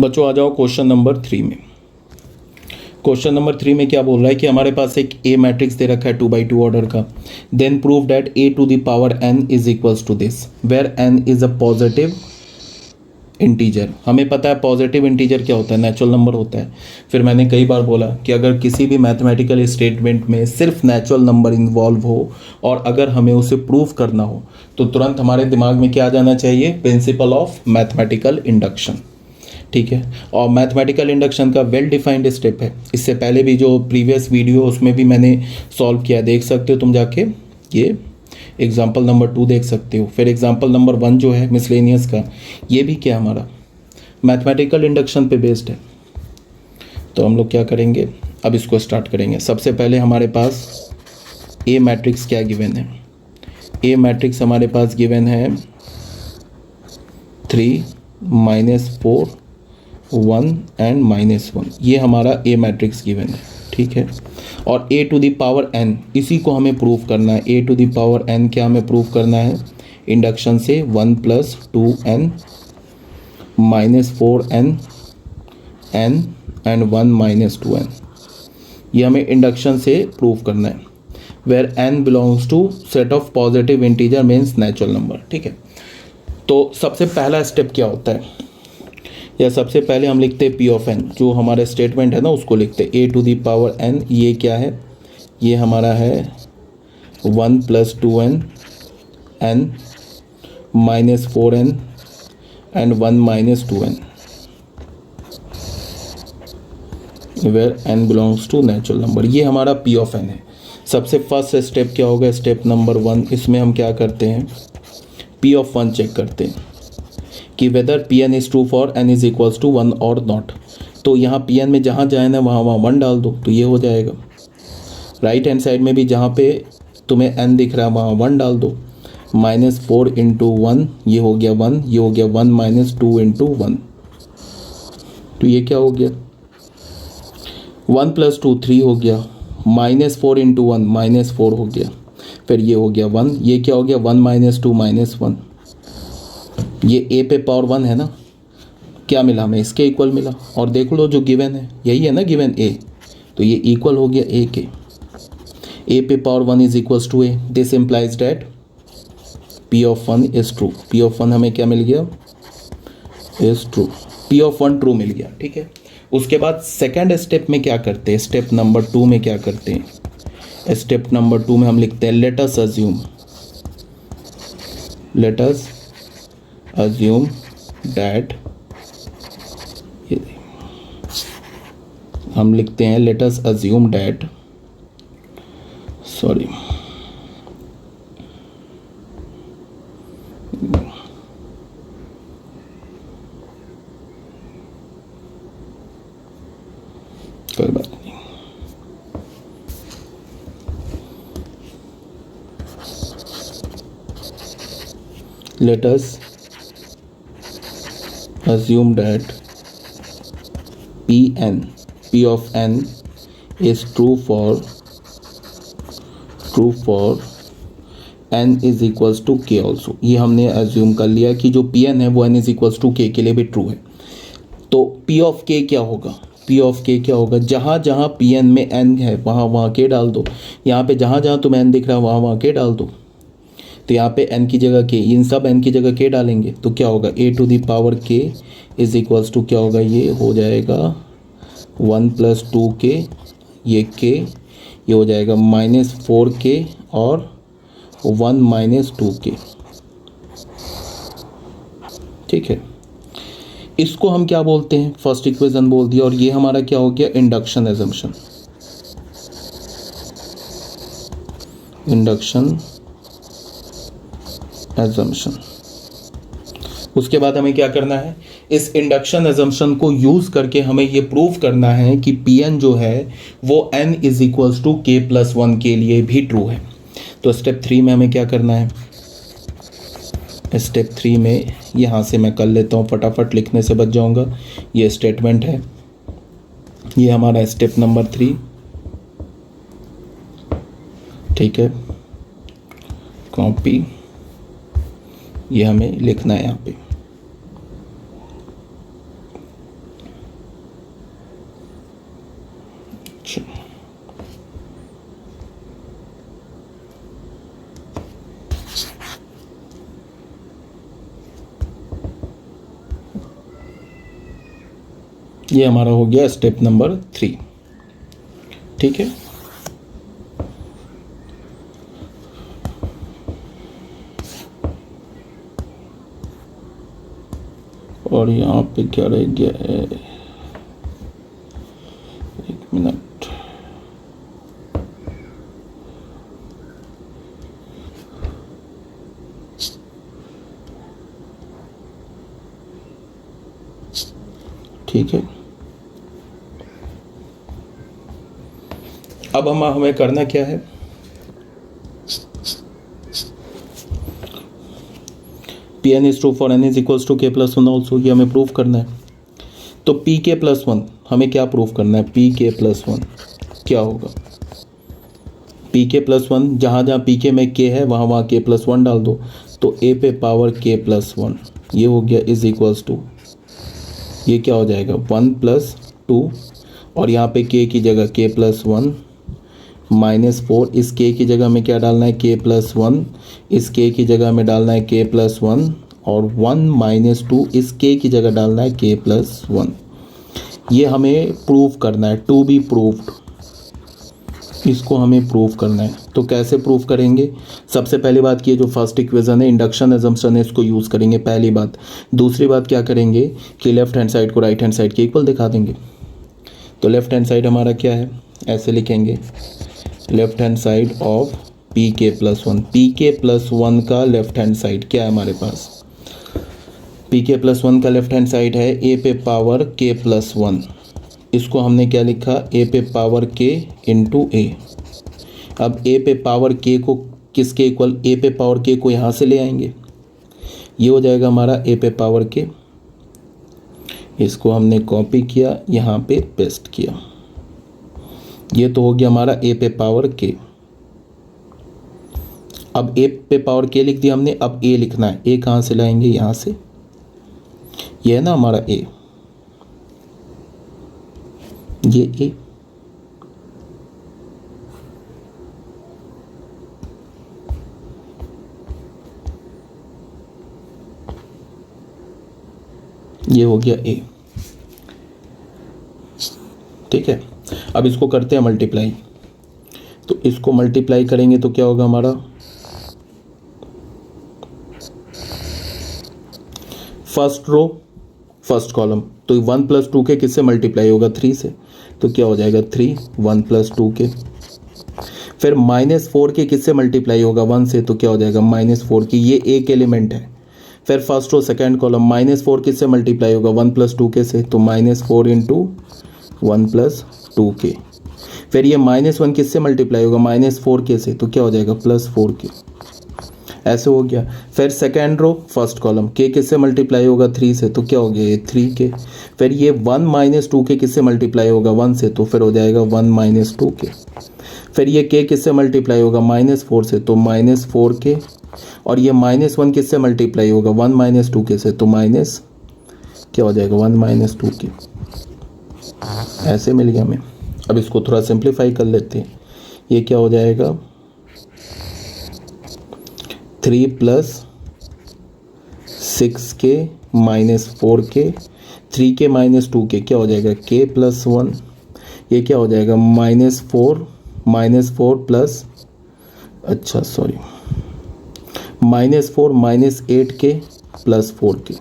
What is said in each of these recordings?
बच्चों आ जाओ question number 3 में। क्वेश्चन नंबर 3 में क्या बोल रहा है कि हमारे पास एक ए मैट्रिक्स दे रखा है 2x2 ऑर्डर का। Then prove that A to the power n is equals to this where n is a positive integer. हमें पता है पॉजिटिव इंटीजर क्या होता है, नेचुरल नंबर होता है। फिर मैंने कई बार बोला कि अगर किसी भी मैथमेटिकल स्टेटमेंट में सिर्फ नेचुरल नंबर इन्वॉल्व हो और अगर हमें उसे प्रूव करना हो तो तुरंत हमारे दिमाग में क्या आ जाना चाहिए, प्रिंसिपल ऑफ मैथमेटिकल इंडक्शन। ठीक है, और मैथमेटिकल इंडक्शन का वेल डिफाइंड स्टेप है। इससे पहले भी जो प्रीवियस वीडियो उसमें भी मैंने सॉल्व किया, देख सकते हो तुम जाके। ये एग्जाम्पल नंबर 2 देख सकते हो। फिर एग्जाम्पल नंबर 1 जो है मिसलेनियस का, ये भी क्या हमारा मैथमेटिकल इंडक्शन पे बेस्ड है। तो हम लोग क्या करेंगे, अब इसको स्टार्ट करेंगे। सबसे पहले हमारे पास ए मैट्रिक्स क्या गिवन है। ए मैट्रिक्स हमारे पास गिवन है 3 -4 1 एंड -1। ये हमारा ए मैट्रिक्स गिवन है। ठीक है, और ए टू द पावर एन, इसी को हमें प्रूव करना है। ए टू द पावर एन क्या हमें प्रूव करना है, इंडक्शन से 1 + 2n -4n n and 1 - 2n, ये हमें इंडक्शन से प्रूव करना है। Where n belongs to set of positive integer means natural number. ठीक है, तो सबसे पहला स्टेप क्या होता है, या सबसे पहले हम लिखते हैं पी ऑफ एन, जो हमारा स्टेटमेंट है ना उसको लिखते हैं। ए टू द पावर एन, ये क्या है, ये हमारा है 1 + 2n n -4n and 1 - 2n where n belongs to natural number. ये हमारा पी ऑफ एन है। सबसे फर्स्ट स्टेप क्या होगा, स्टेप नंबर 1, इसमें हम क्या करते हैं, पी ऑफ 1 चेक करते हैं कि whether P N is true for N is equals to 1 और नॉट। तो यहाँ पी एन में जहाँ जाए ना वहाँ 1 डाल दो तो ये हो जाएगा। राइट हैंड साइड में भी जहाँ पे तुम्हें एन दिख रहा है वहाँ 1 डाल दो। -4 × 1 ये हो गया 1, ये हो गया 1 - 2 × 1, तो ये क्या हो गया 1 + 2 3 हो गया, -4 × 1 -4 हो गया, फिर ये हो गया 1, ये क्या हो गया 1 - 2 -1। ये ए पे पावर 1 है ना, क्या मिला हमें, इसके इक्वल मिला। और देख लो जो गिवन है यही है ना, गिवन ए, तो ये इक्वल हो गया ए के। ए पे power 1 is equals to A, this implies that P of 1 is true. P of 1 हमें क्या मिल गया, is true. P of 1 true मिल गया। ठीक है, उसके बाद सेकेंड स्टेप में क्या करते हैं, स्टेप नंबर 2 में क्या करते हैं, स्टेप नंबर 2 में हम लिखते हैं लेट अस अज्यूम दैट, हम लिखते हैं let us assume that, sorry कोई बात नहीं, let us assume that p of n is true for n is equals to k also। ये हमने assume कर लिया कि जो pn है वो n is equals to k के लिए भी true है। तो p of k क्या होगा, p of k क्या होगा, जहाँ जहाँ pn में n है वहाँ k डाल दो। यहाँ पे जहाँ जहाँ तुम्हें n दिख रहा है वहाँ k डाल दो। तो यहाँ पे n की जगह k, इन सब n की जगह k डालेंगे तो क्या होगा, a to the power k is equals to क्या होगा, ये हो जाएगा 1 + 2k, ये k, ये हो जाएगा -4k और 1 - 2k। ठीक है, इसको हम क्या बोलते हैं, फर्स्ट इक्वेशन बोल दिया। और ये हमारा क्या हो गया, इंडक्शन एजम्पशन। उसके बाद हमें क्या करना है, इस इंडक्शन एजम्पशन को यूज करके हमें ये प्रूव करना है कि Pn जो है वो n is equals to k + 1 के लिए भी ट्रू है। तो स्टेप 3 में हमें क्या करना है, स्टेप 3 में यहाँ से मैं कर लेता हूँ, फटाफट लिखने से बच जाऊँगा। ये स्टेटमेंट है, ये हमारा स्टेप नंबर 3। ठीक है, कॉपी, ये हमें लिखना है यहाँ पे। अच्छा, ये हमारा हो गया स्टेप नंबर 3। ठीक है, और यहाँ पे क्या रह गया है, एक मिनट, ठीक है। अब हमें करना क्या है, P N is true for N is equals to K plus one also, ये हमें प्रूव करना है। तो पी के प्लस वन हमें क्या प्रूव करना है, पी के प्लस वन क्या होगा, पी के प्लस वन, जहाँ जहाँ पी के में के है वहाँ वहाँ के प्लस वन डाल दो, तो ए पे पावर के प्लस वन, ये हो गया इज इक्वल्स टू, ये क्या हो जाएगा 1+2, और यहाँ पे के की जगह के प्लस वन -4, इस के की जगह में क्या डालना है, के प्लस वन, इस के की जगह में डालना है के प्लस वन, और 1 - 2 इस के की जगह डालना है के प्लस वन। ये हमें प्रूव करना है, टू बी प्रूव्ड, इसको हमें प्रूव करना है। तो कैसे प्रूव करेंगे, सबसे पहली बात की जो फर्स्ट इक्वेशन है इंडक्शन अजम्पशन है, इसको यूज़ करेंगे पहली बात। दूसरी बात क्या करेंगे कि लेफ्ट हैंड साइड को राइट हैंड साइड के इक्वल दिखा देंगे। तो लेफ्ट हैंड साइड हमारा क्या है, ऐसे लिखेंगे, left hand side of P के प्लस वन, पी के प्लस वन का लेफ्ट हैंड साइड क्या है हमारे पास, पी के प्लस वन का लेफ्ट हैंड साइड है ए पे पावर के प्लस वन, इसको हमने क्या लिखा, ए पे पावर के इंटू ए। अब ए पे पावर के को किसके इक्वल, ए पे पावर के को यहाँ से ले आएंगे, ये हो जाएगा हमारा ए पे पावर के, इसको हमने कॉपी किया यहाँ पे पेस्ट किया, ये तो हो गया हमारा ए पे पावर के। अब ए पे पावर के लिख दिया हमने, अब ए लिखना है, ए कहाँ से लाएंगे, यहाँ से, ये है ना हमारा ए, ये ए, ये हो गया ए। ठीक है, अब इसको करते हैं मल्टीप्लाई, तो इसको मल्टीप्लाई करेंगे तो क्या होगा हमारा, फर्स्ट रो फर्स्ट कॉलम, तो 1+2 के किससे मल्टीप्लाई होगा, 3 से, तो क्या हो जाएगा 3 1+2 के। फिर -4 के किससे मल्टीप्लाई होगा, 1 से, तो क्या हो जाएगा -4 की, ये एक एलिमेंट है। फिर फर्स्ट रो सेकेंड कॉलम, -4 किससे मल्टीप्लाई होगा, 1+2 के से, तो -4 × 1+2 के। फिर ये -1 किससे मल्टीप्लाई होगा, -4 के से, तो क्या हो जाएगा +4 के, ऐसे हो गया। फिर सेकेंड रो फर्स्ट कॉलम, के किससे मल्टीप्लाई होगा, 3 से, तो क्या हो गया ये 3 के। फिर ये 1 - 2 के किससे मल्टीप्लाई होगा, 1 से, तो फिर हो जाएगा 1 - 2 के। फिर ये के किससे मल्टीप्लाई होगा, -4 से, तो -4 के, और ये -1 किससे मल्टीप्लाई होगा, 1 - 2 के से, तो माइनस क्या हो जाएगा 1 - 2 के, ऐसे मिल गया हमें। अब इसको थोड़ा सिंप्लीफाई कर लेते हैं, ये क्या हो जाएगा 3 + 6k - 4k, 3k - 2k क्या हो जाएगा k + 1, ये क्या हो जाएगा -4 प्लस, अच्छा सॉरी, -4 - 8k + 4k,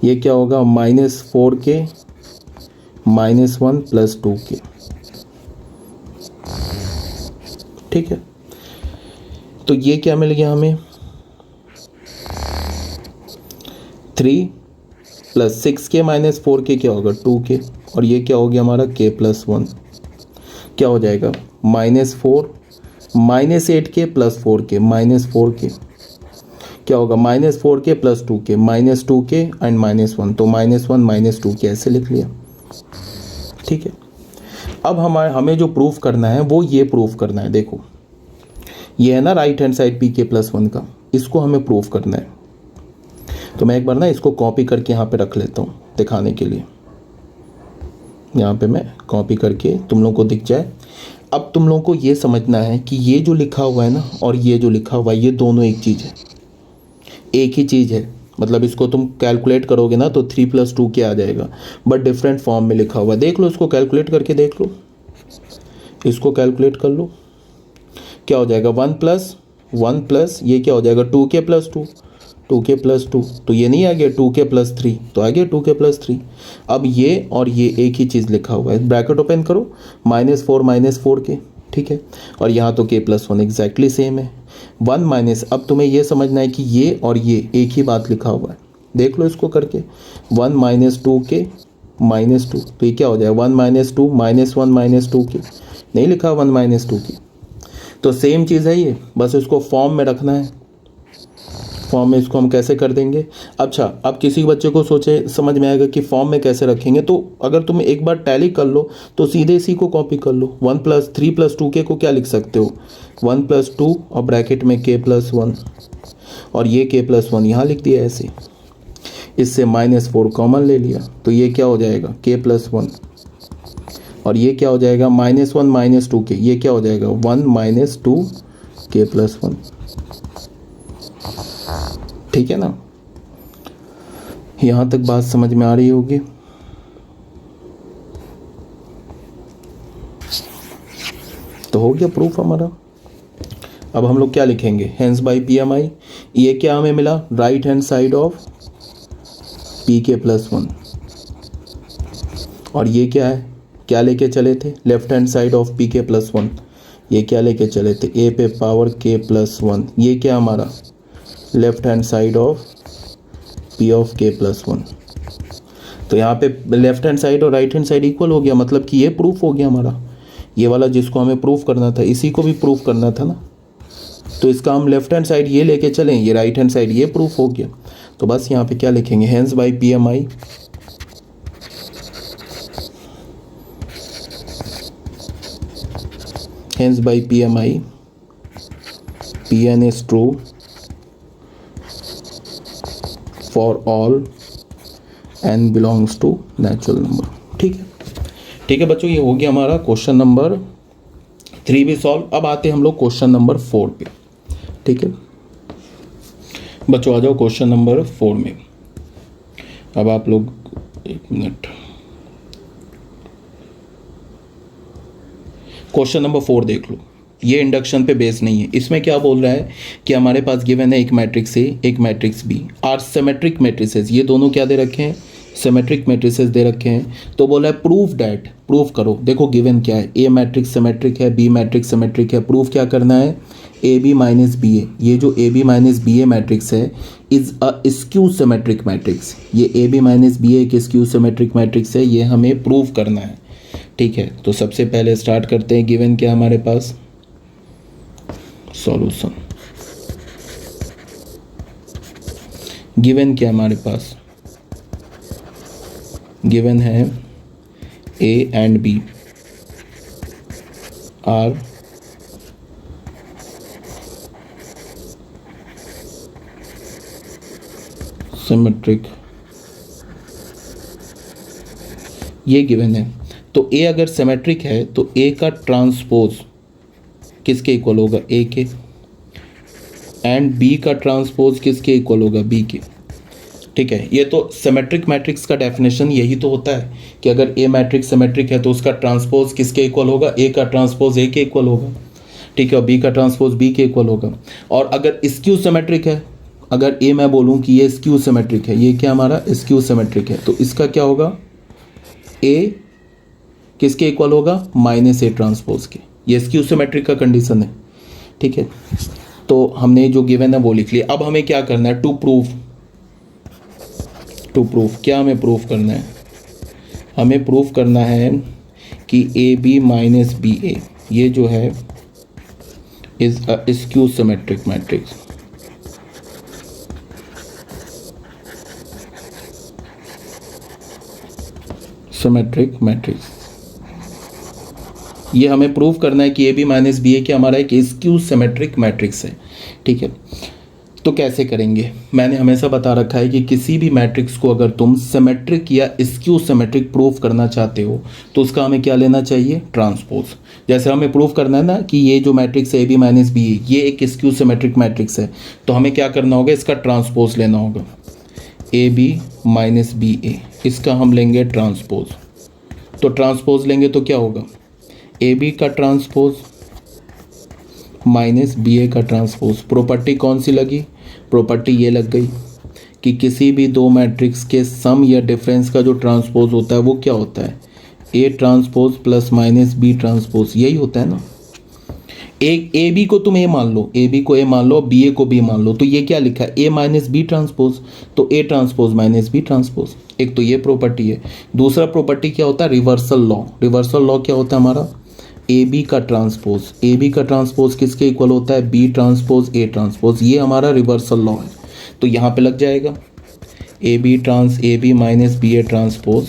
ये क्या होगा -4k -1 + 2k। ठीक है, तो ये क्या मिल गया हमें 3 + 6k - 4k क्या होगा 2k, और ये क्या हो गया हमारा k + 1, क्या हो जाएगा -4 -8k + 4k -4k, क्या होगा -4k + 2k -2k एंड -1, तो -1 - 2k ऐसे लिख लिया। ठीक है, अब हमें जो प्रूफ करना है वो ये प्रूफ करना है, देखो ये है ना राइट हैंड साइड पी के + 1 का, इसको हमें प्रूफ करना है। तो मैं एक बार ना इसको कॉपी करके यहाँ पे रख लेता हूँ दिखाने के लिए, यहाँ पे मैं कॉपी करके तुम लोग को दिख जाए। अब तुम लोगों को ये समझना है कि ये जो लिखा हुआ है ना और ये जो लिखा हुआ है ये दोनों एक चीज़ है, एक ही चीज़ है। मतलब इसको तुम कैलकुलेट करोगे ना तो 3+2 क्या आ जाएगा, बट डिफरेंट फॉर्म में लिखा हुआ है। देख लो इसको कैलकुलेट करके देख लो, इसको कैलकुलेट कर लो क्या हो जाएगा। 1+1+ ये क्या हो जाएगा 2k+2, 2k+2 तो ये नहीं आ गया 2k+3 तो आ गया 2k+3। अब ये और ये एक ही चीज़ लिखा हुआ है, ब्रैकेट ओपन करो -4 ठीक है, और यहाँ तो k+1 एग्जैक्टली सेम है। 1 माइनस, अब तुम्हें ये समझना है कि ये और ये एक ही बात लिखा हुआ है। देख लो इसको करके 1 - 2k -2 तो ये क्या हो जाएगा 1 - 2 -1 - 2k, नहीं लिखा 1 - 2k। तो सेम चीज़ है ये, बस इसको फॉर्म में रखना है। फॉर्म में इसको हम कैसे कर देंगे। अच्छा, अब किसी बच्चे को सोचे समझ में आएगा कि फॉर्म में कैसे रखेंगे, तो अगर तुम एक बार टैली कर लो तो सीधे इसी को कॉपी कर लो। 3+2k को क्या लिख सकते हो 1+2 और ब्रैकेट में k+1 और ये k+1 यहाँ लिख दिया ऐसे। इससे -4 कॉमन ले लिया तो ये क्या हो जाएगा k+1 और ये क्या हो जाएगा -1 - 2k, ये क्या हो जाएगा 1 - 2k+1। ठीक है ना, यहाँ तक बात समझ में आ रही होगी। तो हो गया प्रूफ हमारा। अब हम लोग क्या लिखेंगे, हेंस बाय PMI, ये क्या हमें मिला right hand side of pk+1 और ये क्या है, क्या लेके चले थे left hand side of pk+1, ये क्या लेके चले थे a पे पावर k+1, ये क्या हमारा left hand side of p of k+1। तो यहाँ पे लेफ्ट हैंड साइड और राइट हैंड साइड इक्वल हो गया, मतलब कि ये प्रूफ हो गया हमारा। ये वाला जिसको हमें प्रूफ करना था इसी को भी प्रूफ करना था ना, तो इसका हम लेफ्ट हैंड साइड ये लेके चलें, ये राइट हैंड साइड ये प्रूफ हो गया। तो बस यहाँ पे क्या लिखेंगे hence by PMI, hence by PMI Pn is true for all n belongs to natural number। ठीक है, ठीक है बच्चों, ये हो गया हमारा क्वेश्चन नंबर 3 भी सॉल्व। अब आते हैं हम लोग क्वेश्चन नंबर 4 पे। ठीक है बच्चों, आ जाओ क्वेश्चन नंबर 4 में। अब आप लोग एक मिनट, क्वेश्चन नंबर 4 देख लो। ये इंडक्शन पे बेस नहीं है। इसमें क्या बोल रहा है कि हमारे पास गिवन है एक मैट्रिक्स ए एक matrix B are symmetric matrices, ये दोनों क्या दे रखे हैं सिमेट्रिक मैट्रिसेस दे रखे हैं। तो बोला है प्रूफ डैट, प्रूफ करो। देखो गिवन क्या है, ए मैट्रिक्स सिमेट्रिक है, बी मैट्रिक्स सिमेट्रिक है। प्रूफ क्या करना है A B minus B A, ये जो A B minus B A matrix है is a skew symmetric matrix. ये A B minus B A एक स्क्यू सिमेट्रिक मैट्रिक्स है, ये हमें प्रूफ करना है। ठीक है, तो सबसे पहले स्टार्ट करते हैं। गिवन क्या हमारे पास सॉल्यूशन, गिवन क्या हमारे पास, गिवन है A and B are symmetric, ये गिवन है। तो ए अगर सिमेट्रिक है तो ए का ट्रांसपोज किसके इक्वल होगा ए के, एंड बी का ट्रांसपोज किसके इक्वल होगा बी के। ठीक है, ये तो सिमेट्रिक मैट्रिक्स का डेफिनेशन यही तो होता है कि अगर ए मैट्रिक्स सिमेट्रिक है तो उसका ट्रांसपोज किसके इक्वल होगा, ए का ट्रांसपोज ए के इक्वल होगा। ठीक है, और बी का ट्रांसपोज बी के इक्वल होगा। और अगर स्क्यू सिमेट्रिक है, अगर ए मैं बोलूँ कि ये स्क्यू सिमेट्रिक है, ये क्या हमारा स्क्यू सिमेट्रिक है, तो इसका क्या होगा ए किसके इक्वल होगा माइनस ए ट्रांसपोज के। ये स्क्यू सिमेट्रिक का कंडीशन है। ठीक है, तो हमने जो गिवन है वो लिख लिया। अब हमें क्या करना है टू प्रूफ, टू प्रूफ क्या हमें प्रूफ करना है, हमें प्रूफ करना है कि ए बी माइनस बी ए ये जो है is a skew symmetric matrix. Symmetric matrix ये हमें प्रूव करना है कि ए बी माइनस बी ए क्या हमारा एक स्क्यू सिमेट्रिक मैट्रिक्स है। ठीक है, तो कैसे करेंगे? मैंने हमेशा बता रखा है कि किसी भी मैट्रिक्स को अगर तुम सिमेट्रिक या स्क्यू सिमेट्रिक प्रूफ करना चाहते हो तो उसका हमें क्या लेना चाहिए? ट्रांसपोज। जैसे हमें प्रूफ करना है ना कि ये जो मैट्रिक्स है ए बी माइनस बी ये एक स्क्यू सिमेट्रिक मैट्रिक्स है, तो हमें क्या करना होगा? इसका ट्रांसपोज लेना होगा। ए बी माइनस बी ए, इसका हम लेंगे ट्रांसपोज। तो ट्रांसपोज लेंगे तो क्या होगा? ए बी का ट्रांसपोज माइनस बी ए का ट्रांसपोज। प्रॉपर्टी कौन सी लगी? प्रॉपर्टी ये लग गई कि किसी भी दो मैट्रिक्स के सम या डिफरेंस का जो ट्रांसपोज होता है वो क्या होता है? A transpose plus minus B transpose, यही होता है ना। ए बी को तुम ए मान लो, ए बी को ए मान लो, बी ए को बी मान लो, तो ये क्या लिखा है? ए माइनस बी ट्रांसपोज, तो A transpose minus B transpose. एक तो ये प्रॉपर्टी है। दूसरा प्रॉपर्टी क्या होता है? Reversal law. रिवर्सल लॉ क्या होता है हमारा? ए बी का ट्रांसपोज, ए बी का ट्रांसपोज किसके इक्वल होता है? B transpose A transpose. ये हमारा रिवर्सल लॉ है, तो यहाँ पे लग जाएगा A B minus B A transpose,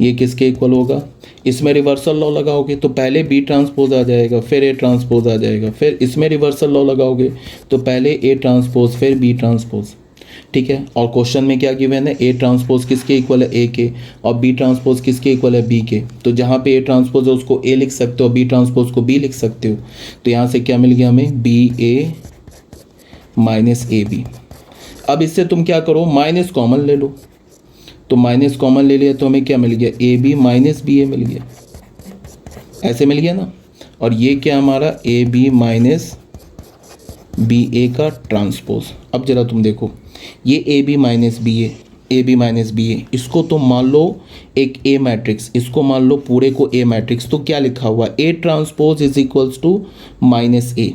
ये किसके इक्वल होगा? इसमें रिवर्सल लॉ लगाओगे तो पहले बी ट्रांसपोज आ जाएगा, फिर ए ट्रांसपोज आ जाएगा, फिर इसमें रिवर्सल लॉ लगाओगे तो पहले ए ट्रांसपोज फिर बी ट्रांसपोज। ठीक है, और क्वेश्चन में क्या गिवन है? ए ट्रांसपोज किसके इक्वल है? ए के, और बी ट्रांसपोज किसके इक्वल है? बी के। तो जहाँ पे ए ट्रांसपोज है उसको ए लिख सकते हो, बी ट्रांसपोज को बी लिख सकते हो। तो यहाँ से क्या मिल गया हमें? B A minus A B. अब इससे तुम क्या करो? माइनस कॉमन ले लो, तो माइनस कॉमन ले लिया तो हमें क्या मिल गया? ए बी माइनस बी ए मिल गया, ऐसे मिल गया ना। और ये क्या हमारा? ए बी माइनस बी ए का ट्रांसपोज। अब जरा तुम देखो, ये ए बी माइनस बी ए, इसको तुम मान लो एक ए मैट्रिक्स, इसको मान लो पूरे को ए मैट्रिक्स, तो क्या लिखा हुआ? A transpose is equals to minus A,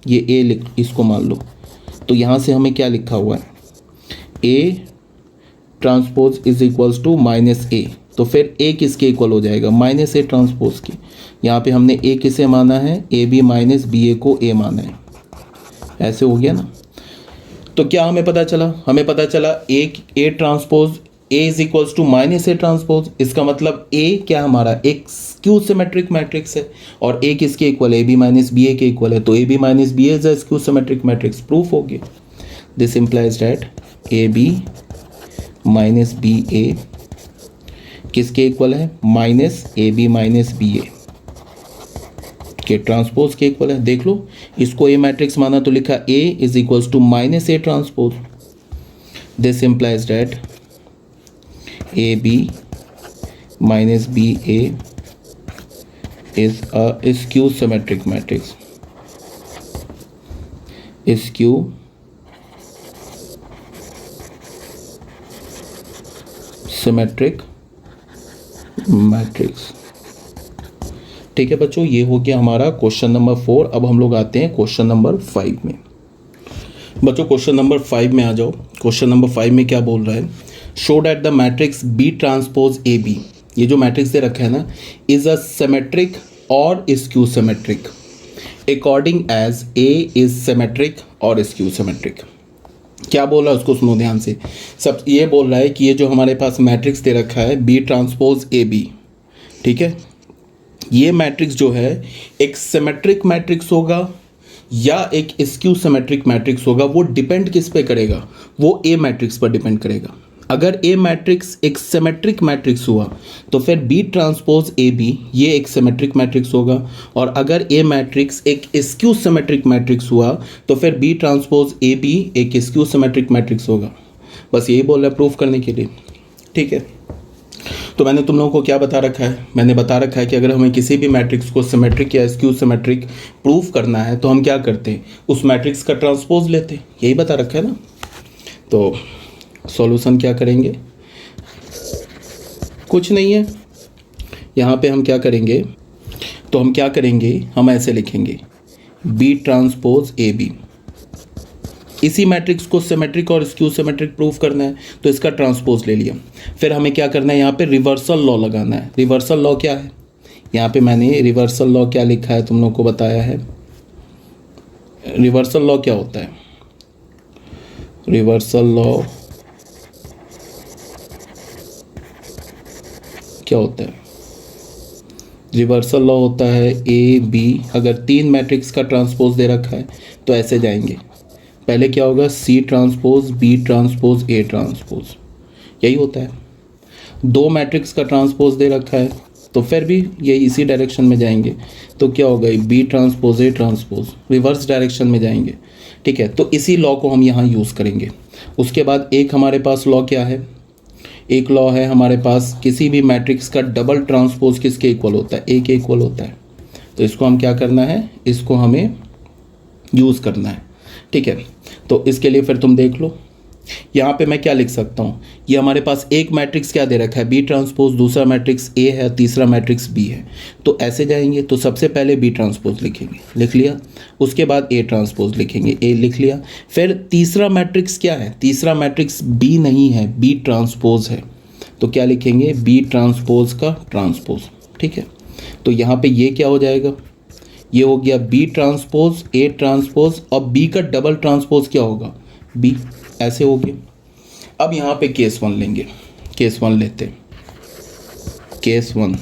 ये ए लिख, इसको मान लो। तो यहाँ से हमें क्या लिखा हुआ है? A transpose is equals to minus A, तो फिर ए किसके इक्वल हो जाएगा? माइनस ए ट्रांसपोज की। यहाँ पे हमने ए किसे माना है? ए बी माइनस बी ए को ए माना है, ऐसे हो गया ना। तो क्या हमें पता चला? हमें पता चला A transpose A is equals to minus A transpose. इसका मतलब ए क्या हमारा? एक स्क्यू सिमेट्रिक मैट्रिक्स है, और ए किसके इक्वल है? A B minus B A के इक्वल है, तो A B minus B A is a skew symmetric matrix. Proof हो गया। This implies that A B minus B A किसके इक्वल है? Minus A B minus B A के transpose के equal है। देख लो, इसको ए मैट्रिक्स माना तो लिखा A is equals to minus A transpose. This implies that A B minus B A is a skew symmetric matrix, skew symmetric matrix. ठीक है बच्चों, ये हो गया हमारा क्वेश्चन नंबर 4। अब हम लोग आते हैं क्वेश्चन नंबर 5 में। बच्चों क्वेश्चन नंबर 5 में आ जाओ। क्वेश्चन नंबर 5 में क्या बोल रहा है? Show that the matrix B transpose A B, ये जो मैट्रिक्स दे रखा है ना, इज अ सिमेट्रिक और skew symmetric according as A is symmetric और स्क्यू सिमेट्रिक। क्या बोल रहा है उसको सुनो ध्यान से। सब ये बोल रहा है कि ये जो हमारे पास मैट्रिक्स दे रखा है बी ट्रांसपोज ए बी, ठीक है, ये मैट्रिक्स जो है एक सिमेट्रिक मैट्रिक्स होगा या एक स्क्यू सिमेट्रिक मैट्रिक्स होगा। वो डिपेंड किस पे करेगा? वो ए मैट्रिक्स पर डिपेंड करेगा। अगर ए मैट्रिक्स एक सिमेट्रिक मैट्रिक्स हुआ तो फिर बी ट्रांसपोज ए बी ये एक सिमेट्रिक मैट्रिक्स होगा, और अगर ए मैट्रिक्स एक स्क्यू सिमेट्रिक मैट्रिक्स हुआ तो फिर बी ट्रांसपोज ए बी एक स्क्यू सिमेट्रिक मैट्रिक्स होगा। बस यही बोल रहा है प्रूफ करने के लिए। ठीक है, तो मैंने तुम लोगों को क्या बता रखा है? मैंने बता रखा है कि अगर हमें किसी भी मैट्रिक्स को सिमेट्रिक या स्क्यू सिमेट्रिक प्रूफ करना है तो हम क्या करते हैं? उस मैट्रिक्स का ट्रांसपोज लेते हैं, यही बता रखा है ना। तो सॉल्यूशन क्या करेंगे? कुछ नहीं है, यहाँ पे हम क्या करेंगे? तो हम क्या करेंगे? हम ऐसे लिखेंगे बी ट्रांसपोज ए बी। इसी मैट्रिक्स को सिमेट्रिक और स्क्यू सिमेट्रिक प्रूफ करना है तो इसका ट्रांसपोज ले लिया। फिर हमें क्या करना है? यहाँ पे रिवर्सल लॉ लगाना है। रिवर्सल लॉ क्या है? यहाँ पे मैंने रिवर्सल लॉ क्या लिखा है तुम लोग को बताया है। रिवर्सल लॉ क्या होता है? रिवर्सल लॉ क्या होता है? रिवर्सल लॉ होता है ए बी, अगर तीन मैट्रिक्स का ट्रांसपोज दे रखा है तो ऐसे जाएंगे। पहले क्या होगा, C transpose B transpose A transpose, यही होता है। दो मैट्रिक्स का ट्रांसपोज दे रखा है तो फिर भी ये इसी डायरेक्शन में जाएंगे, तो क्या होगा, B transpose A transpose, reverse direction में जाएंगे। ठीक है, तो इसी लॉ को हम यहाँ यूज़ करेंगे। उसके बाद एक हमारे पास लॉ क्या है, एक लॉ है हमारे पास, किसी भी मैट्रिक्स का डबल ट्रांसपोज किसके इक्वल होता है, ए के इक्वल होता है। तो इसको हम क्या करना है, इसको हमें यूज़ करना है। ठीक है, तो इसके लिए फिर तुम देख लो, यहाँ पे मैं क्या लिख सकता हूँ, ये हमारे पास एक मैट्रिक्स क्या दे रखा है, बी ट्रांसपोज, दूसरा मैट्रिक्स ए है, तीसरा मैट्रिक्स बी है। तो ऐसे जाएंगे, तो सबसे पहले बी ट्रांसपोज लिखेंगे, लिख लिया। उसके बाद ए ट्रांसपोज लिखेंगे, ए लिख लिया। फिर तीसरा मैट्रिक्स क्या है, तीसरा मैट्रिक्स बी नहीं है, बी ट्रांसपोज है, तो क्या लिखेंगे, बी ट्रांसपोज का ट्रांसपोज। ठीक है, तो यहाँ पे ये क्या हो जाएगा, ये हो गया बी ट्रांसपोज ए ट्रांसपोज, और बी का डबल ट्रांसपोज क्या होगा, बी, ऐसे हो गया। अब यहाँ पे केस 1 लेंगे, केस 1 लेते हैं। केस 1,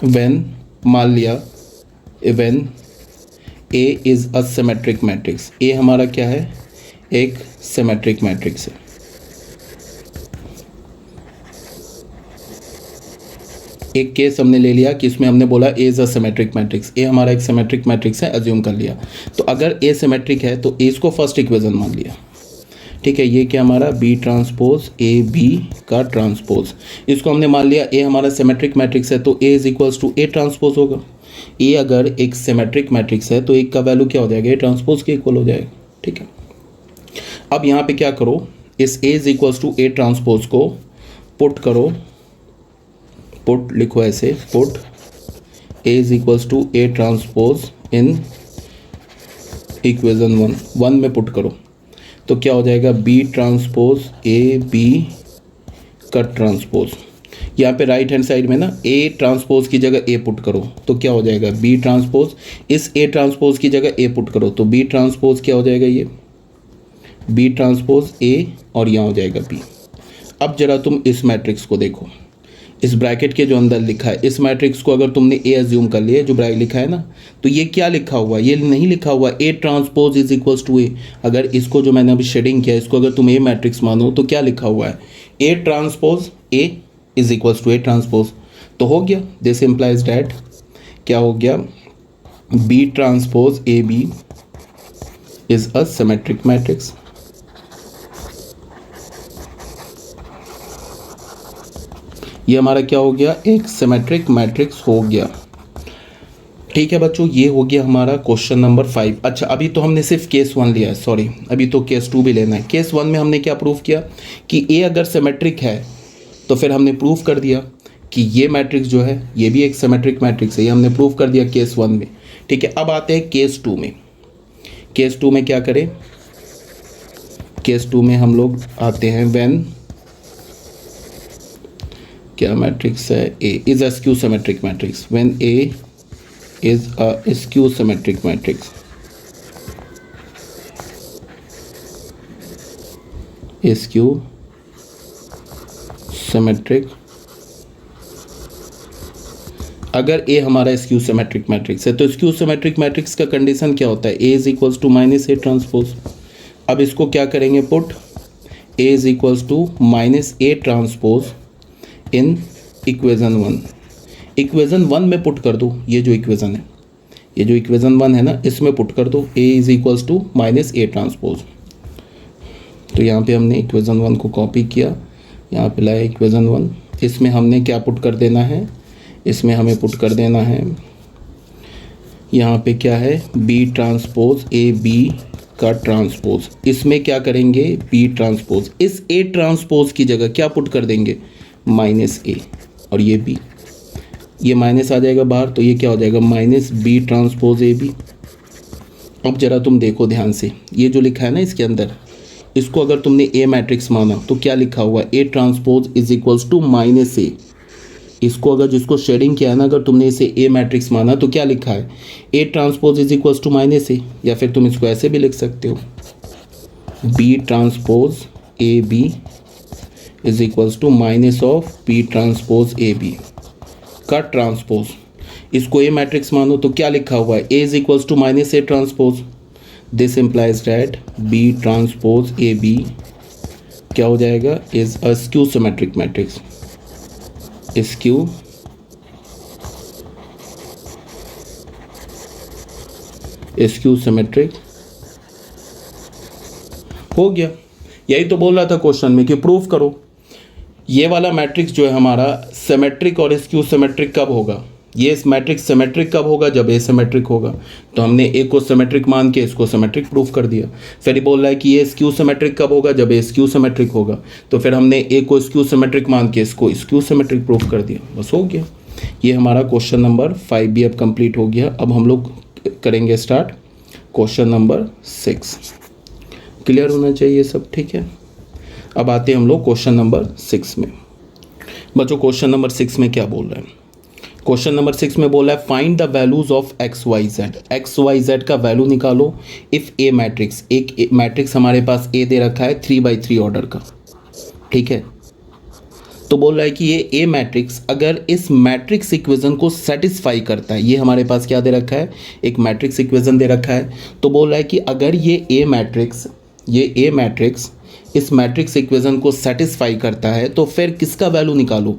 व्हेन, मान लिया when A is a symmetric matrix, A हमारा क्या है, एक सिमेट्रिक मैट्रिक्स है। एक केस हमने ले लिया कि इसमें हमने बोला A is a symmetric matrix, A हमारा एक सिमेट्रिक मैट्रिक्स है, अज्यूम कर लिया। तो अगर ए सिमेट्रिक है तो ए इसको फर्स्ट इक्वेशन मान लिया। ठीक है, ये क्या हमारा बी ट्रांसपोज ए बी का ट्रांसपोज, इसको हमने मान लिया ए हमारा सिमेट्रिक मैट्रिक्स है, तो A is equals to A transpose होगा। ए अगर एक सिमेट्रिक मैट्रिक्स है तो एक का वैल्यू क्या हो जाएगा, ए ट्रांसपोज के इक्वल हो जाएगा। ठीक है, अब यहाँ पे क्या करो, इस A is equals to A transpose को पुट करो, पुट लिखो ऐसे, put A is equals to A transpose in equation 1 में पुट करो, तो क्या हो जाएगा, बी ट्रांसपोज ए बी का ट्रांसपोज। यहाँ पे राइट हैंड साइड में ना ए ट्रांसपोज की जगह ए पुट करो, तो क्या हो जाएगा, बी ट्रांसपोज, इस ए ट्रांसपोज की जगह ए पुट करो, तो बी ट्रांसपोज क्या हो जाएगा, ये बी ट्रांसपोज ए, और यहाँ हो जाएगा बी। अब जरा तुम इस मैट्रिक्स को देखो, इस ब्रैकेट के जो अंदर लिखा है, इस मैट्रिक्स को अगर तुमने ए अज्यूम कर लिया, जो ब्रैकेट लिखा है ना, तो ये क्या लिखा हुआ है, ये नहीं लिखा हुआ A transpose is equals to A. अगर इसको जो मैंने अभी शेडिंग किया, इसको अगर तुम ए मैट्रिक्स मानो तो क्या लिखा हुआ है, A transpose A is equals to A transpose. तो हो गया, दिस इम्प्लाइज डैट क्या हो गया, B transpose A B is a symmetric matrix. ये हमारा क्या हो गया, एक सिमेट्रिक मैट्रिक्स हो गया। ठीक है बच्चों, ये हो गया हमारा क्वेश्चन नंबर 5। अच्छा, अभी तो हमने सिर्फ केस 1 लिया है, सॉरी, अभी तो केस 2 भी लेना है। केस 1 में हमने क्या प्रूव किया कि ए अगर सिमेट्रिक है, तो फिर हमने प्रूव कर दिया कि ये मैट्रिक्स जो है ये भी एक सिमेट्रिक मैट्रिक्स है, ये हमने प्रूव कर दिया केस 1 में। ठीक है, अब आते हैं केस 2 में। केस 2 में क्या करें, केस 2 में हम लोग आते हैं व्हेन, क्या मैट्रिक्स है, A is a skew symmetric matrix, when A is a skew symmetric matrix, skew symmetric, अगर ए हमारा स्क्यू सिमेट्रिक मैट्रिक्स है, तो स्क्यू सिमेट्रिक मैट्रिक्स का कंडीशन क्या होता है, A is equals to minus A transpose. अब इसको क्या करेंगे, put A is equals to minus A transpose in equation 1। Equation 1 में पुट कर दो, ये जो इक्वेशन है, ये जो इक्वेशन 1 है ना, इसमें पुट कर दो A is equals to minus A transpose. तो यहाँ पे हमने इक्वेशन 1 को कॉपी किया, यहाँ पे लाया इक्वेशन 1, इसमें हमने क्या पुट कर देना है, इसमें हमें पुट कर देना है, यहाँ पे क्या है, बी ट्रांसपोज ए बी का ट्रांसपोज। इसमें क्या करेंगे, बी ट्रांसपोज, इस ए ट्रांसपोज की जगह क्या पुट कर देंगे, माइनस ए, और ये बी, ये माइनस आ जाएगा बाहर, तो ये क्या हो जाएगा, minus B transpose A B. अब जरा तुम देखो ध्यान से, ये जो लिखा है ना इसके अंदर, इसको अगर तुमने ए मैट्रिक्स माना तो क्या लिखा हुआ है, A transpose is equals to minus A. इसको अगर जिसको शेडिंग किया है ना, अगर तुमने इसे ए मैट्रिक्स माना तो क्या लिखा है, A transpose is equals to minus A, या फिर तुम इसको ऐसे भी लिख सकते हो, B transpose A B is equals to minus of B transpose A B का ट्रांसपोज। इसको ए मैट्रिक्स मानो तो क्या लिखा हुआ है, A is equals to minus A transpose, this implies that B transpose A B क्या हो जाएगा, is a skew symmetric matrix, skew symmetric हो गया। यही तो बोल रहा था क्वेश्चन में कि प्रूफ करो ये वाला मैट्रिक्स जो है हमारा सिमेट्रिक और स्क्यू सिमेट्रिक कब होगा, ये इस मैट्रिक्स सिमेट्रिक कब होगा, जब ए सिमेट्रिक होगा। तो हमने ए को सिमेट्रिक मान के इसको सिमेट्रिक प्रूफ कर दिया। फिर ये बोल रहा है कि ये स्क्यू सिमेट्रिक कब होगा, जब ए स्क्यू सिमेट्रिक होगा। तो फिर हमने ए को स्क्यू सिमेट्रिक मान के इसको स्क्यू सिमेट्रिक प्रूफ कर दिया, बस हो गया। ये हमारा क्वेश्चन नंबर 5 भी अब कंप्लीट हो गया। अब हम लोग करेंगे स्टार्ट क्वेश्चन नंबर 6। क्लियर होना चाहिए सब, ठीक है। अब आते हैं हम लोग क्वेश्चन नंबर 6 में। बच्चों क्वेश्चन नंबर 6 में क्या बोल रहा है, क्वेश्चन नंबर 6 में बोला है find the values of X Y Z. X Y Z का वैल्यू निकालो इफ़ ए मैट्रिक्स, एक मैट्रिक्स हमारे पास ए दे रखा है 3x3 ऑर्डर का, ठीक है। तो बोल रहा है कि ये ए मैट्रिक्स अगर इस मैट्रिक्स इक्वेशन को सेटिस्फाई करता है, ये हमारे पास क्या दे रखा है, एक मैट्रिक्स इक्वेशन दे रखा है। तो बोल रहा है कि अगर ये ए मैट्रिक्स इस मैट्रिक्स इक्वेशन को सेटिस्फाई करता है तो फिर किसका वैल्यू निकालो,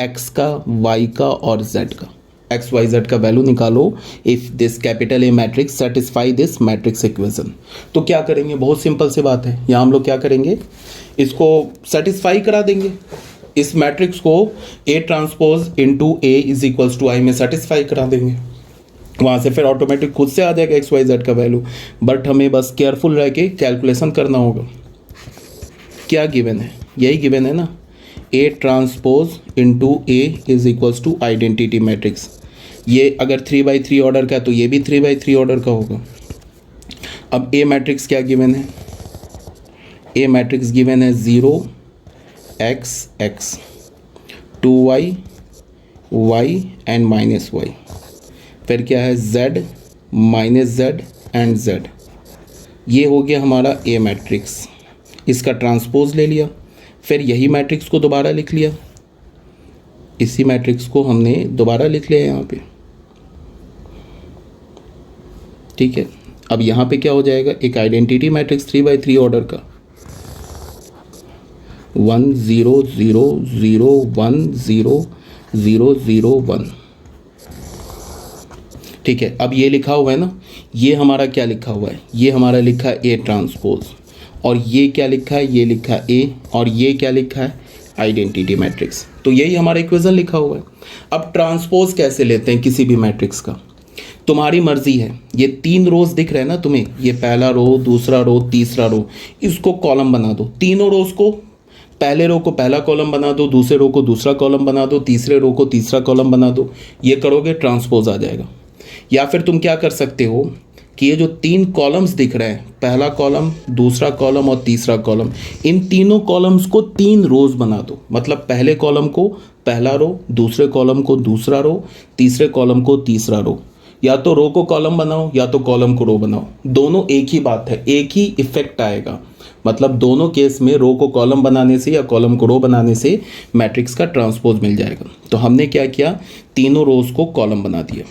एक्स का, वाई का और जेड का। एक्स वाई जेड का वैल्यू निकालो if this capital A matrix satisfy this matrix equation. तो क्या करेंगे, बहुत सिंपल सी बात है। यहाँ हम लोग क्या करेंगे, इसको सेटिस्फाई करा देंगे, इस मैट्रिक्स को A transpose into A is equals to I में सेटिस्फाई करा देंगे। वहाँ से फिर ऑटोमेटिक खुद से आ जाएगा एक्स वाई जेड का वैल्यू। बट हमें बस केयरफुल रह के कैलकुलेशन करना होगा। क्या गिवन है, यही गिवन है ना, A transpose into A is equals to identity matrix. ये अगर 3x3 ऑर्डर का है तो ये भी 3x3 ऑर्डर का होगा। अब ए मैट्रिक्स क्या गिवन है, ए मैट्रिक्स गिवन है 0 x x 2y y and minus y, फिर क्या है z minus z and z। ये हो गया हमारा ए मैट्रिक्स, इसका ट्रांसपोज ले लिया, फिर यही मैट्रिक्स को दोबारा लिख लिया, इसी मैट्रिक्स को हमने दोबारा लिख लिया यहाँ पे, ठीक है। अब यहाँ पे क्या हो जाएगा, एक आइडेंटिटी मैट्रिक्स 3x3 ऑर्डर का 1 0 0 0 1 0 0 0 1, ठीक है। अब ये लिखा हुआ है ना, ये हमारा क्या लिखा हुआ है, ये हमारा लिखा है ए ट्रांसपोज, और ये क्या लिखा है, ये लिखा है ए, और ये क्या लिखा है, आइडेंटिटी मैट्रिक्स। तो यही हमारा इक्वेशन लिखा हुआ है। अब ट्रांसपोज कैसे लेते हैं किसी भी मैट्रिक्स का, तुम्हारी मर्जी है। ये 3 रोज दिख रहे हैं ना तुम्हें, ये पहला रो, दूसरा रो, तीसरा रो, इसको कॉलम बना दो। तीनों रोज को, पहले रो को पहला कॉलम बना दो, दूसरे रो को दूसरा कॉलम बना दो, तीसरे रो को तीसरा कॉलम बना दो। ये करोगे ट्रांसपोज आ जाएगा। या फिर तुम क्या कर सकते हो कि ये जो 3 कॉलम्स दिख रहे हैं, पहला कॉलम, दूसरा कॉलम और तीसरा कॉलम, इन तीनों कॉलम्स को 3 रोज बना दो। मतलब पहले कॉलम को पहला रो, दूसरे कॉलम को दूसरा रो, तीसरे कॉलम को तीसरा रो। या तो रो को कॉलम बनाओ या तो कॉलम को रो बनाओ, दोनों एक ही बात है, एक ही इफेक्ट आएगा। मतलब दोनों केस में रो को कॉलम बनाने से या कॉलम को रो बनाने से मैट्रिक्स का ट्रांसपोज मिल जाएगा। तो हमने क्या किया, तीनों रोज को कॉलम बना दिया,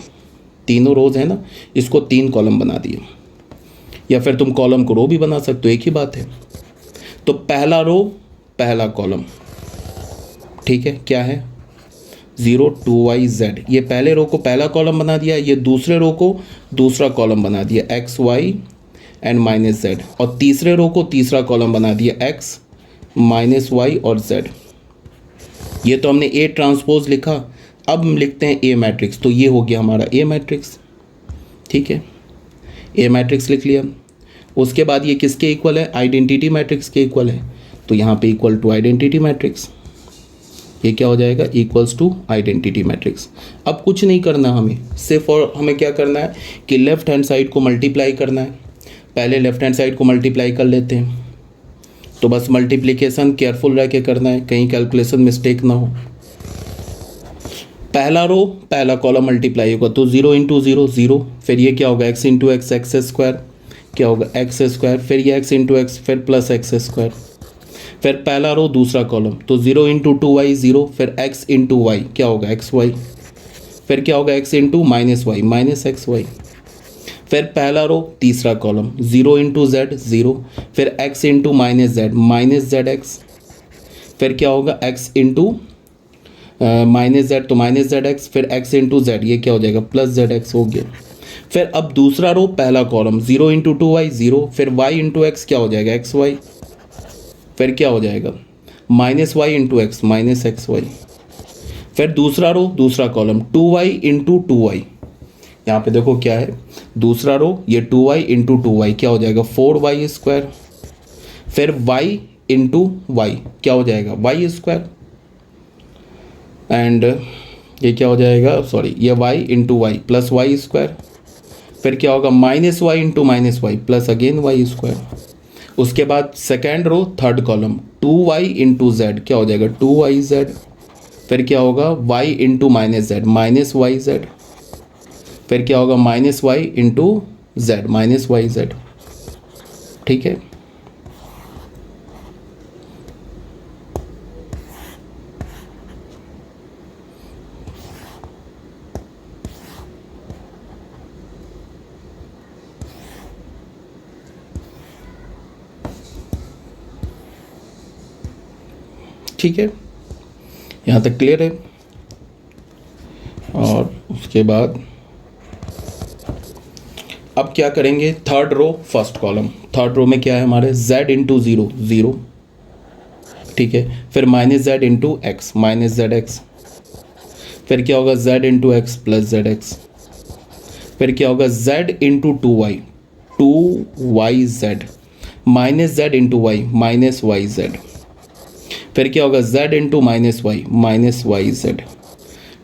तीनों रोज है ना, इसको 3 कॉलम बना दिए। या फिर तुम कॉलम को रो भी बना सकते हो, एक ही बात है। तो पहला रो पहला कॉलम, ठीक है, क्या है 0 2yz, ये पहले रो को पहला कॉलम बना दिया, ये दूसरे रो को दूसरा कॉलम बना दिया x y and minus z, और तीसरे रो को तीसरा कॉलम बना दिया x माइनस y और z। ये तो हमने ए ट्रांसपोज लिखा। अब हम लिखते हैं ए मैट्रिक्स। तो ये हो गया हमारा ए मैट्रिक्स, ठीक है, ए मैट्रिक्स लिख लिया। उसके बाद ये किसके इक्वल है, आइडेंटिटी मैट्रिक्स के इक्वल है। तो यहाँ पे इक्वल टू आइडेंटिटी मैट्रिक्स, ये क्या हो जाएगा, इक्वल्स टू आइडेंटिटी मैट्रिक्स। अब कुछ नहीं करना हमें, सिर्फ और हमें क्या करना है कि लेफ्ट हैंड साइड को मल्टीप्लाई करना है। पहले लेफ्ट हैंड साइड को मल्टीप्लाई कर लेते हैं। तो बस मल्टीप्लिकेशन केयरफुल रह के करना है, कहीं कैलकुलेशन मिस्टेक ना हो। पहला रो पहला कॉलम मल्टीप्लाई होगा, तो 0 इंटू 0 0, फिर ये क्या होगा x into x, x square, क्या होगा x स्क्वायर, फिर ये x इंटू एक्स, फिर प्लस एक्स स्क्वायर, फिर पहला रो दूसरा कॉलम, तो 0 इंटू 2y 0, फिर x इंटू वाई, क्या होगा xy, फिर क्या होगा x into minus Y, minus X Y, फिर पहला रो तीसरा कॉलम 0 इंटू जेड 0, फिर x into minus Z X, फिर क्या होगा x इंटू माइनस जेड तो माइनस जेड एक्स, फिर x इंटू जेड ये क्या हो जाएगा प्लस जेड एक्स हो गया। फिर अब दूसरा रो पहला कॉलम 0 इंटू 2y 0, फिर y इंटू एक्स क्या हो जाएगा एक्स वाई, फिर क्या हो जाएगा minus Y into X minus X Y. फिर दूसरा रो दूसरा कॉलम 2y इंटू 2y, यहाँ पे देखो क्या है दूसरा रो ये 2y इंटू 2y क्या हो जाएगा 4y स्क्वायर, फिर y इंटू वाई क्या हो जाएगा y स्क्वायर, एंड ये क्या हो जाएगा सॉरी ये y into Y plus Y square, फिर क्या होगा minus Y into minus Y plus again Y square. उसके बाद second row third column 2y into Z क्या हो जाएगा 2y जेड, फिर क्या होगा y into minus Z minus Y Z, फिर क्या होगा minus Y into Z minus Y Z. ठीक है, ठीक है, यहाँ तक क्लियर है। और उसके बाद अब क्या करेंगे third row first column, third row में क्या है हमारे z इंटू 0 0, ठीक है, फिर minus Z into X minus Z X, फिर क्या होगा z into X plus Z X, फिर क्या होगा z into 2y Z minus Z into Y minus Y Z, फिर क्या होगा z into minus Y Z.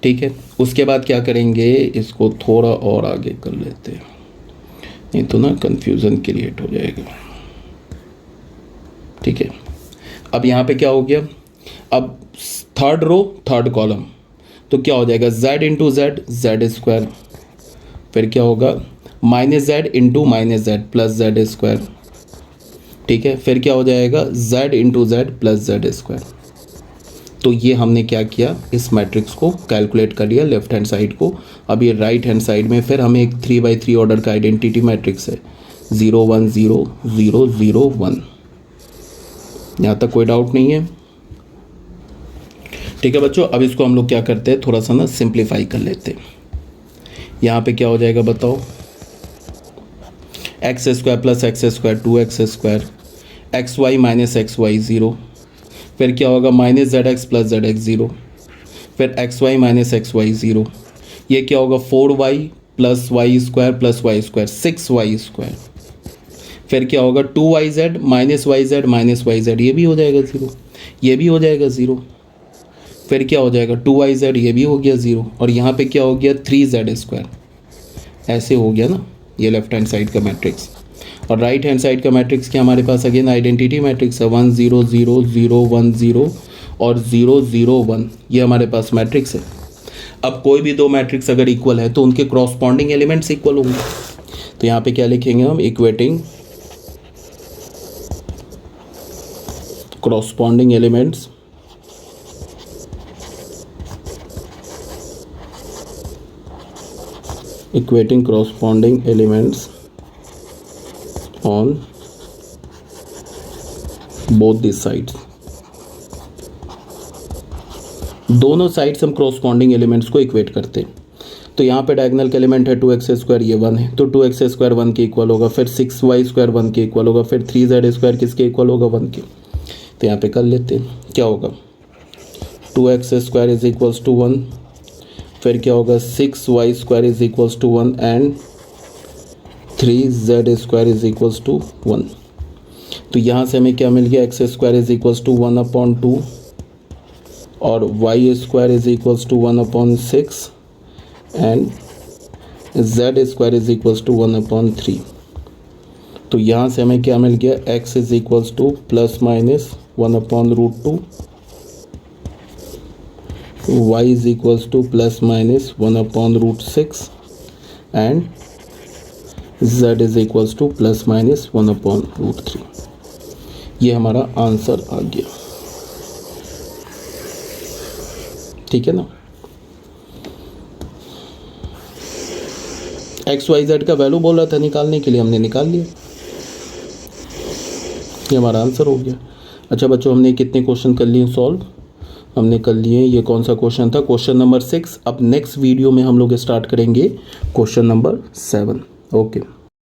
ठीक है, उसके बाद क्या करेंगे इसको थोड़ा और आगे कर लेते हैं, नहीं तो ना कंफ्यूजन क्रिएट हो जाएगा। ठीक है, अब यहाँ पे क्या हो गया, अब थर्ड रो थर्ड कॉलम तो क्या हो जाएगा z इंटू जेड स्क्वायर, फिर क्या होगा minus Z into minus Z plus Z square. ठीक है, फिर क्या हो जाएगा z into Z plus Z square. तो ये हमने क्या किया इस मैट्रिक्स को कैलकुलेट कर लिया लेफ्ट हैंड साइड को। अब ये राइट हैंड साइड में फिर हमें एक 3x3 ऑर्डर का आइडेंटिटी मैट्रिक्स है 0 1 0 0 0 1। यहाँ तक कोई डाउट नहीं है। ठीक है बच्चों, अब इसको हम लोग क्या करते हैं थोड़ा सा ना सिंप्लीफाई कर लेते हैं। यहाँ पे क्या हो जाएगा बताओ, X square plus X square 2x square, X Y minus X Y 0, फिर क्या होगा minus Z X plus Z X 0, फिर X Y minus X Y 0, ये क्या होगा 4y plus Y square 6y square, फिर क्या होगा 2yz माइनस वाई जेड ये भी हो जाएगा 0, ये भी हो जाएगा 0, फिर क्या हो जाएगा 2yz ये भी हो गया 0, और यहाँ पे क्या हो गया 3z स्क्वायर। ऐसे हो गया ना ये लेफ्ट हैंड साइड का मैट्रिक्स। और राइट हैंड साइड का मैट्रिक्स क्या हमारे पास अगेन आइडेंटिटी मैट्रिक्स है 1 0 0 0 1 0 और 0 0 1, ये हमारे पास मैट्रिक्स है। अब कोई भी दो मैट्रिक्स अगर इक्वल है तो उनके क्रॉसपॉन्डिंग एलिमेंट्स इक्वल होंगे। तो यहाँ पे क्या लिखेंगे हम equating corresponding elements equating corresponding elements on both these sides। दोनों साइड्स हम corresponding elements को इक्वेट करते हैं। तो यहाँ पे डायगोनल का एलिमेंट है 2x स्क्वायर ये 1 है, तो 2x स्क्वायर 1 के इक्वल होगा, फिर 6y स्क्वायर 1 के इक्वल होगा, फिर 3z स्क्वायर किसके इक्वल होगा 1 के। तो यहाँ पे कर लेते हैं क्या होगा 2x square is equals to 1, फिर क्या होगा 6y square is equals to 1 and 3z square is equals to 1। तो यहाँ से हमें क्या मिल गया x square is equals to 1/2 और y square is equals to 1/6 and z square is equals to 1/3। तो यहाँ से हमें क्या मिल गया x is equals to plus minus 1/√2, y is equals to plus minus 1/√6 and z is equals to plus minus 1/√3। ये हमारा आंसर आ गया। ठीक है ना। एक्स वाई जेड का वैल्यू बोल रहा था निकालने के लिए, हमने निकाल लिया, ये हमारा आंसर हो गया। अच्छा बच्चों, हमने कितने क्वेश्चन कर लिए सॉल्व? हमने कर लिए, ये कौन सा क्वेश्चन था? Question number 6। अब नेक्स्ट वीडियो में हम लोग स्टार्ट करेंगे क्वेश्चन नंबर 7। ओके।